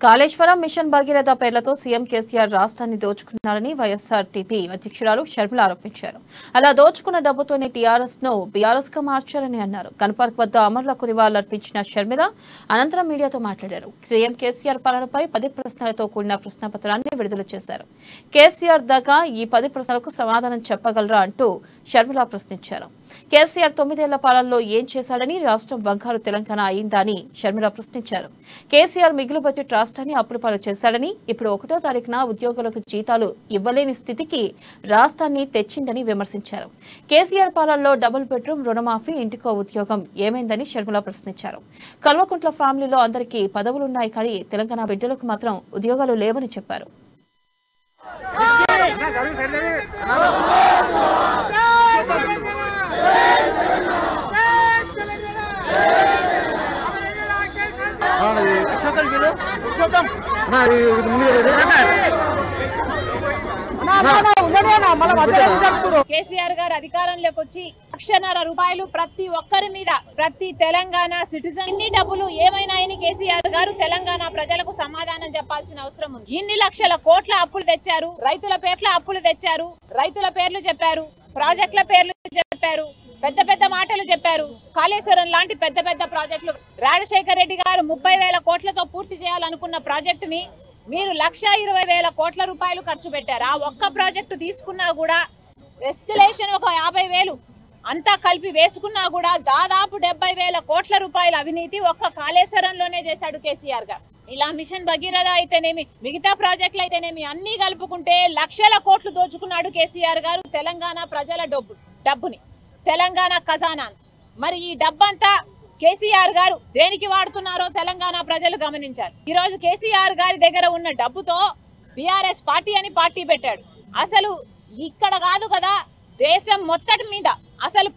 Kaleshwaram machine Bhagiratha పేర్లతో CM KCR రాష్ట్రాన్ని దోచుకున్నారని YSRTP అధ్యక్షురాలు షర్మిల ఆరోపించారు. అలా దోచుకున్న డబ్బుతోనే టీఆర్ఎస్ ను బీఆర్ఎస్ గా మార్చారని అన్నారు. గన్పార్క్ వద్ద అమరులకు నివాళులర్పించిన షర్మిల అనంతరం మీడియాతో మాట్లాడారు. సీఎం కేసీఆర్ పాలనపై 10 ప్రశ్నలతో కూడిన ప్రశ్నపత్రాన్ని విడుదల చేశారు. కేసీఆర్ దాకా ఈ 10 ప్రశ్నలకు సమాధానం చెప్పగలరా అంటూ షర్మిల ప్రశ్నించారు. కేసీఆర్ 9 ఏళ్ల పాలనలో ఏం చేశాడని, రాష్ట్రం బంగారు తెలంగాణ అయిందా అని షర్మిల ప్రశ్నించారు. కేసీఆర్ మిగులు బడ్జెట్ రాష్ట్రాన్ని అప్పుల పాలు చేశాడని, ఇప్పుడు 1వ తారీఖున ఉద్యోగులకు జీతాలు ఇవ్వలేని స్థితికి రాష్ట్రాన్ని తెచ్చిందని విమర్శించారు. కేసీఆర్ పాలనలో డబుల్ బెడ్రూమ్, రుణమాఫీ, ఇంటికో ఉద్యోగం ఏమైందని షర్మిల ప్రశ్నించారు. కల్వకుంట్ల ఫ్యామిలీలో అందరికీ పదవులున్నాయి కానీ తెలంగాణ బిడ్డలకు మాత్రం ఉద్యోగాలు లేవని చెప్పారు. కేసీఆర్ గారు అధికారంలోకి వచ్చి ₹1,00,000 ప్రతి ఒక్కరి మీద, ప్రతి తెలంగాణ సిటిజన్ ఇన్ని డబ్బులు ఏమైనాయని కేసీఆర్ గారు తెలంగాణ ప్రజలకు సమాధానం చెప్పాల్సిన అవసరం ఉంది. ఇన్ని లక్షల కోట్ల అప్పులు తెచ్చారు, రైతుల పేర్ల అప్పులు తెచ్చారు, రైతుల పేర్లు చెప్పారు, ప్రాజెక్టుల పేర్లు చెప్పారు, పెద్ద పెద్ద మాటలు చెప్పారు. కాళేశ్వరం లాంటి పెద్ద పెద్ద ప్రాజెక్టులు రాజశేఖర రెడ్డి గారు 30,000 కోట్లతో పూర్తి చేయాలనుకున్న ప్రాజెక్టుని మీరు ₹1,20,000 కోట్ల ఖర్చు పెట్టారు. ఆ ఒక్క ప్రాజెక్టు తీసుకున్నా కూడా ఎస్టిలేషన్ ఒక 50,000 అంతా కలిపి వేసుకున్నా కూడా దాదాపు 70,000 కోట్ల అవినీతి ఒక్క కాళేశ్వరంలోనే చేశాడు కేసీఆర్ గారు. ఇలా మిషన్ భగీరథ అయితేనేమి, మిగతా ప్రాజెక్టులు అయితేనేమి అన్ని కలుపుకుంటే లక్షల కోట్లు దోచుకున్నాడు కేసీఆర్ గారు తెలంగాణ ప్రజల డబ్బుని, తెలంగాణ ఖజానాను. మరి ఈ డబ్బంతా కేసీఆర్ గారు దేనికి వాడుతున్నారో తెలంగాణ ప్రజలు గమనించారు. ఈ రోజు కేసీఆర్ గారి దగ్గర ఉన్న డబ్బుతో బీఆర్ఎస్ పార్టీ అని పార్టీ పెట్టాడు. అసలు ఇక్కడ కాదు కదా, దేశం మొత్తటి మీద అసలు